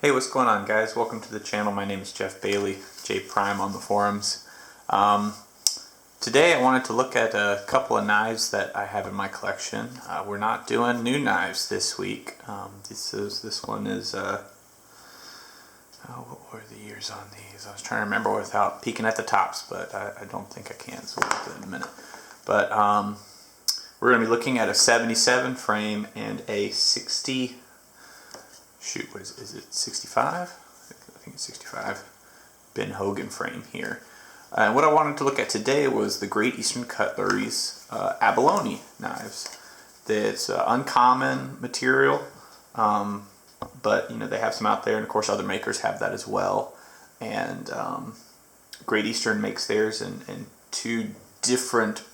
Hey, what's going on, guys? Welcome to the channel. My name is Jeff Bailey, J Prime on the forums. Today I wanted to look at a couple of knives that I have in my collection. We're not doing new knives this week. This one is what were the years on these? I was trying to remember without peeking at the tops, but I don't think I can, so we'll do it in a minute. But we're going to be looking at a 77 frame and a 60. Shoot, what is it? 65? I think it's 65. Ben Hogan frame here. And what I wanted to look at today was the Great Eastern Cutlery's Abalone knives. It's uncommon material, but they have some out there, and of course other makers have that as well. And Great Eastern makes theirs in two different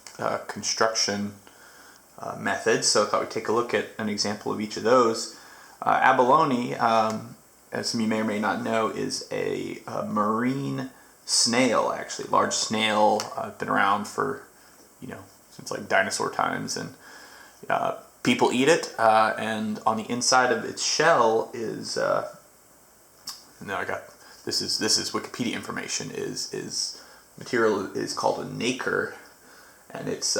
construction methods. So I thought we'd take a look at an example of each of those. Abalone, as some of you may or may not know, is a marine snail, actually. Large snail, been around for, since like dinosaur times, and people eat it, and on the inside of its shell is, this is Wikipedia information, is material is called a nacre, and it's,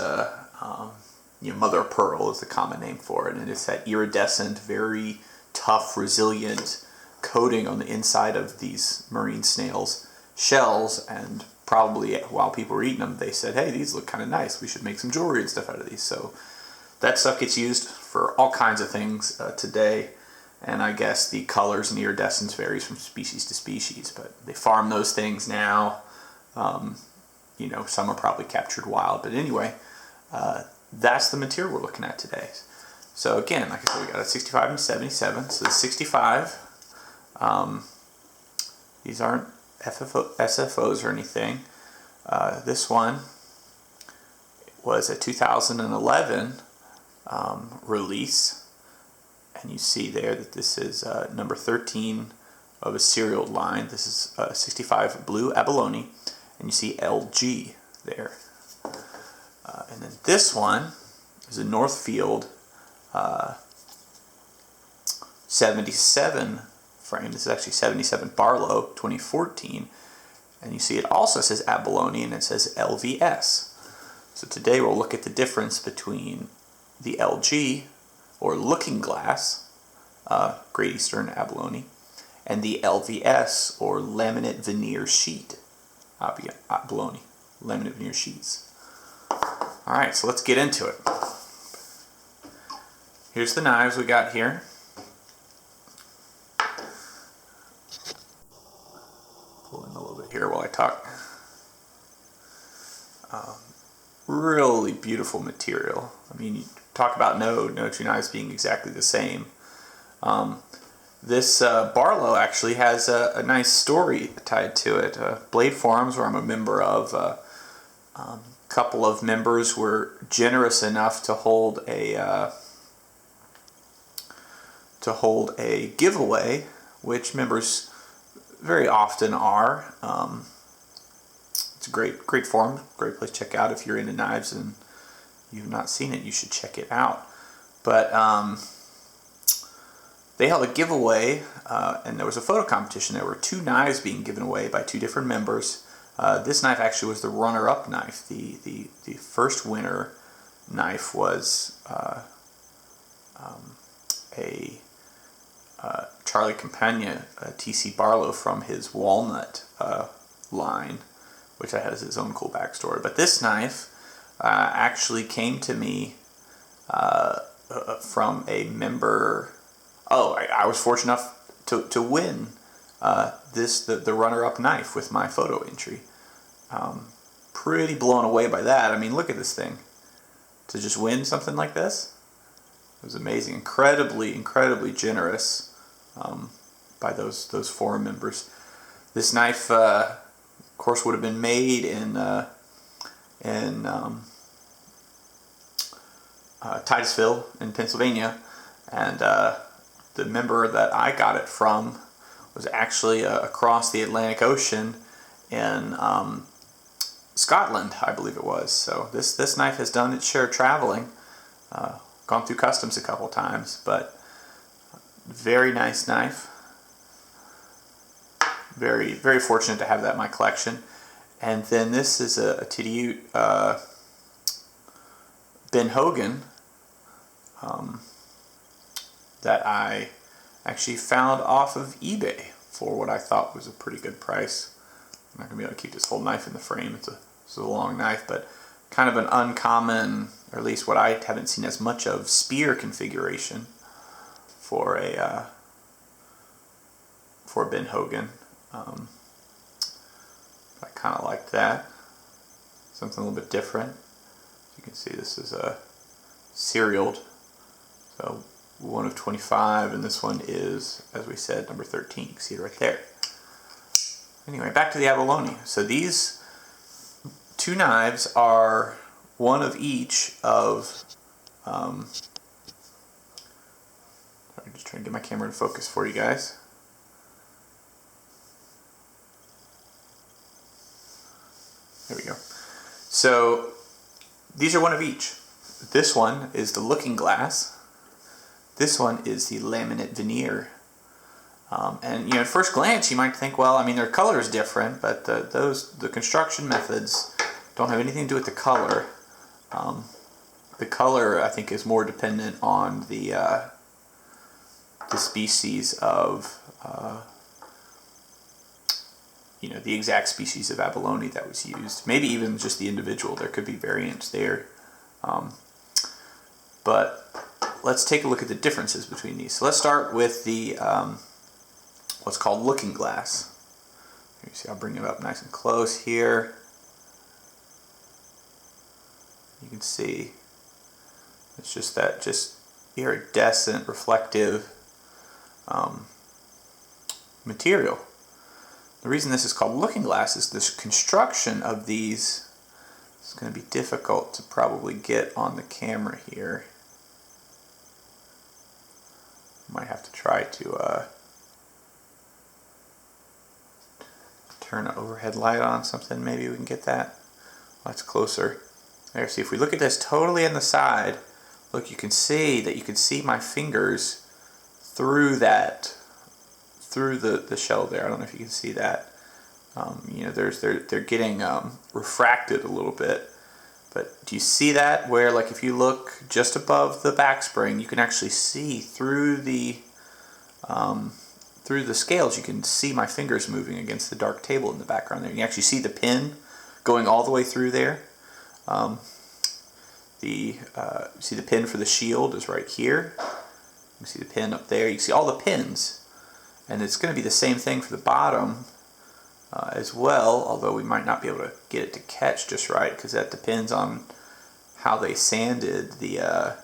mother of pearl is the common name for it, and it's that iridescent, very tough, resilient coating on the inside of these marine snails' shells. And probably while people were eating them, they said, hey, these look kind of nice, we should make some jewelry and stuff out of these. So that stuff gets used for all kinds of things today, and I guess the colors and iridescence varies from species to species, but they farm those things now. Some are probably captured wild, but anyway, that's the material we're looking at today. So again, like I said, we got a 65 and 77. So the 65, these aren't SFOs or anything. This one was a 2011 release, and you see there that this is number 13 of a serial line. This is 65 blue Abalone, and you see LG there. And then this one is a Northfield 77 frame. This is actually 77 Barlow 2014, and you see it also says Abalone and it says LVS. So today we'll look at the difference between the LG or Looking Glass Great Eastern Abalone and the LVS or Laminate Veneer Sheet Abalone, laminate veneer sheets. Alright, so let's get into it. Here's the knives we got here. Pull in a little bit here while I talk. Really beautiful material. I mean, you talk about no two knives being exactly the same. This Barlow actually has a nice story tied to it. Blade Forums, where I'm a member of, a couple of members were generous enough to hold a giveaway, which members very often are. It's a great forum, great place to check out. If you're into knives and you've not seen it, you should check it out. But they held a giveaway, and there was a photo competition. There were two knives being given away by two different members. This knife actually was the runner-up knife. The first winner knife was a Charlie Campagna TC Barlow from his Walnut line, which has his own cool backstory. But this knife actually came to me from a member. I was fortunate enough to win the runner-up knife with my photo entry. Pretty blown away by that. I mean, look at this thing. To just win something like this, it was amazing. Incredibly generous by those forum members. This knife, of course, would have been made in Titusville in Pennsylvania, and the member that I got it from was actually across the Atlantic Ocean in Scotland, I believe it was. So this knife has done its share of traveling, gone through customs a couple times, but very nice knife. very, very fortunate to have that in my collection. And then this is a Titty Ben Hogan that I actually found off of eBay for what I thought was a pretty good price. I'm not going to be able to keep this whole knife in the frame. It's a long knife, but kind of an uncommon, or at least what I haven't seen as much of, spear configuration for a Ben Hogan. I kind of like that. Something a little bit different. As you can see, this is a serialed, so 1 of 25, and this one is, as we said, number 13. You can see it right there. Anyway, back to the Abalone. So these two knives are one of each of, I'm just trying to get my camera in focus for you guys. There we go. So these are one of each. This one is the looking glass. This one is the laminate veneer. And at first glance you might think, well, I mean, their color is different, but the construction methods don't have anything to do with the color. The color, I think, is more dependent on the species of the exact species of abalone that was used. Maybe even just the individual. There could be variants there. But let's take a look at the differences between these. So let's start with the what's called looking glass. You see, I'll bring it up nice and close here. You can see it's just that iridescent, reflective material. The reason this is called looking glass is this construction of these is going to be difficult to probably get on the camera here. Might have to try to turn an overhead light on something. Maybe we can get that. That's closer. There, see, if we look at this totally on the side, look, you can see my fingers through the shell there. I don't know if you can see that. They're getting refracted a little bit. But do you see that? Where, like, if you look just above the back spring, you can actually see through the scales. You can see my fingers moving against the dark table in the background there. You can actually see the pin going all the way through there. See the pin for the shield is right here. You can see the pin up there. You can see all the pins. And it's going to be the same thing for the bottom as well, although we might not be able to get it to catch just right because that depends on how they sanded the,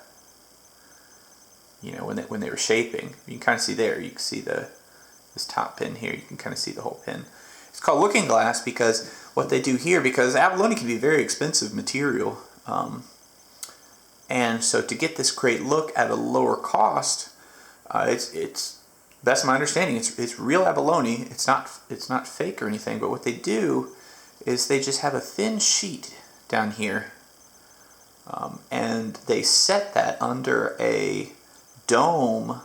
when they were shaping. You can kind of see there, you can see this top pin here, you can kind of see the whole pin. It's called looking glass because what they do here, because abalone can be very expensive material, and so to get this great look at a lower cost, that's my understanding. It's real abalone. It's not fake or anything. But what they do is they just have a thin sheet down here, and they set that under a dome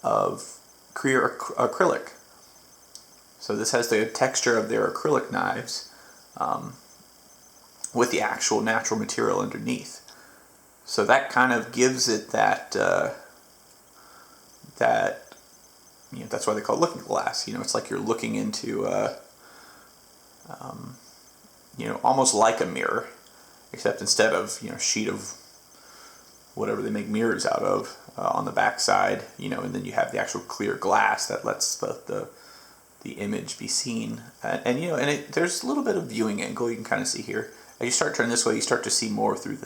of clear acrylic. So this has the texture of their acrylic knives, with the actual natural material underneath. So that kind of gives it that that's why they call it looking glass. It's like you're looking into, almost like a mirror, except instead of, sheet of whatever they make mirrors out of on the back side, and then you have the actual clear glass that lets the image be seen. There's a little bit of viewing angle you can kind of see here. As you start turning this way, you start to see more you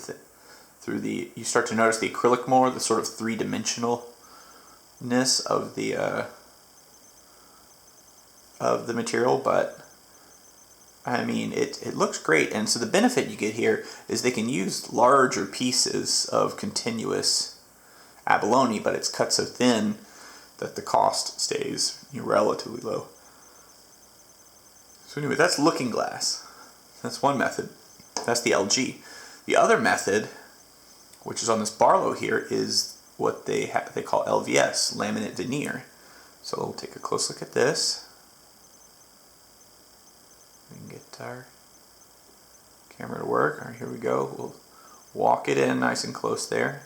start to notice the acrylic more, the sort of three-dimensionalness of the material, but I mean it looks great. And so the benefit you get here is they can use larger pieces of continuous abalone, but it's cut so thin that the cost stays relatively low. So anyway, that's looking glass. That's one method. That's the LG. The other method, which is on this Barlow here, is what they call LVS, laminate veneer. So we'll take a close look at this. We can get our camera to work. All right, here we go. We'll walk it in nice and close there.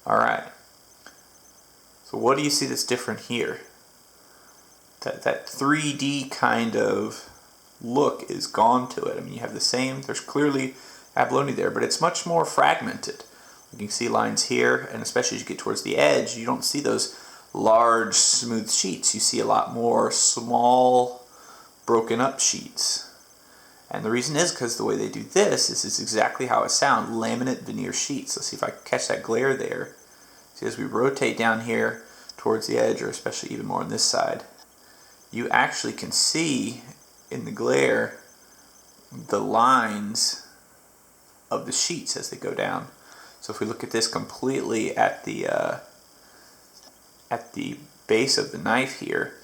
All right. So what do you see that's different here? That 3D kind of look is gone to it. I mean, you have the same, there's clearly abalone there, but it's much more fragmented. You can see lines here, and especially as you get towards the edge, you don't see those large, smooth sheets. You see a lot more small, broken up sheets. And the reason is because the way they do this is exactly how it sounds, laminate veneer sheets. Let's see if I can catch that glare there. See, as we rotate down here towards the edge, or especially even more on this side, you actually can see in the glare the lines of the sheets as they go down. So if we look at this completely at the base of the knife here,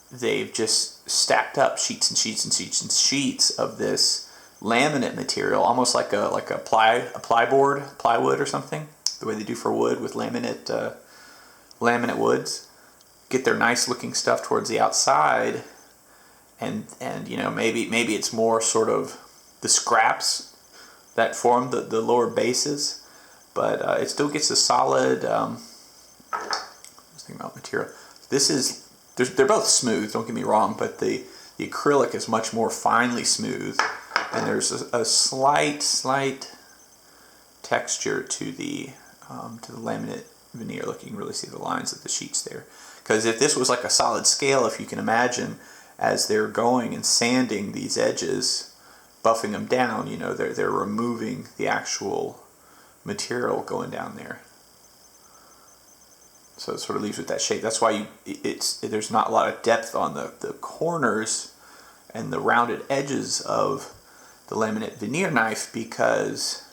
they've just stacked up sheets and sheets and sheets and sheets of this laminate material, almost like a plywood or something, the way they do for wood with laminate woods. Get their nice looking stuff towards the outside, and you know, maybe it's more sort of the scraps that form the lower bases, but it still gets a solid let's think about material. They're both smooth, don't get me wrong, but the acrylic is much more finely smooth, and there's a slight texture to the laminate veneer. Look, you can really see the lines of the sheets there. Because if this was like a solid scale, if you can imagine, as they're going and sanding these edges, buffing them down, you know, they're removing the actual material going down there. So it sort of leaves with that shape. That's why there's not a lot of depth on the corners and the rounded edges of the laminate veneer knife, because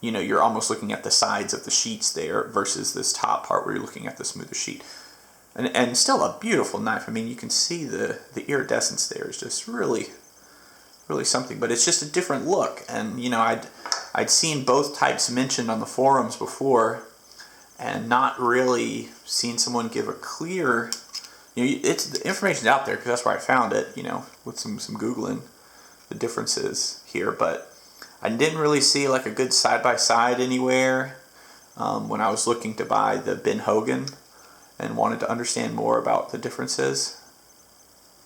you know, you're almost looking at the sides of the sheets there versus this top part where you're looking at the smoother sheet. And still a beautiful knife. I mean, you can see the iridescence there is just really something. But it's just a different look. And you know, I'd seen both types mentioned on the forums before, and not really seen someone give a clear. You know, the information's out there because that's where I found it. You know, with some googling the differences here, but I didn't really see like a good side by side anywhere when I was looking to buy the Ben Hogan and wanted to understand more about the differences.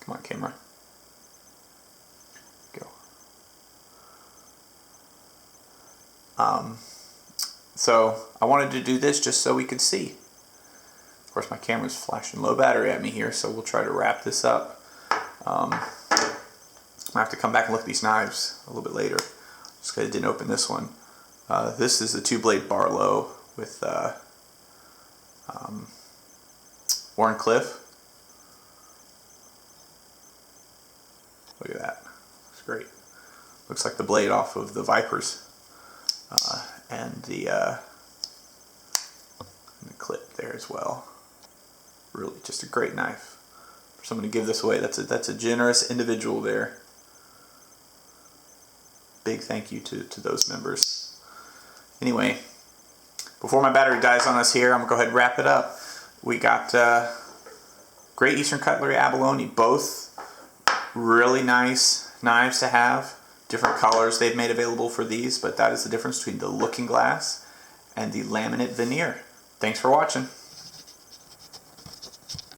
Come on, camera. Go. So I wanted to do this just so we could see. Of course, my camera's flashing low battery at me here, so we'll try to wrap this up. I have to come back and look at these knives a little bit later, just because I didn't open this one. This is the 2-blade Barlow with Cliff. Look at that. Looks great. Looks like the blade off of the Vipers. And the clip there as well. Really just a great knife. For someone to give this away, that's a generous individual there. Big thank you to those members. Anyway, before my battery dies on us here, I'm going to go ahead and wrap it up. We got Great Eastern Cutlery Abalone, both really nice knives to have. Different colors they've made available for these, but that is the difference between the looking glass and the laminate veneer. Thanks for watching.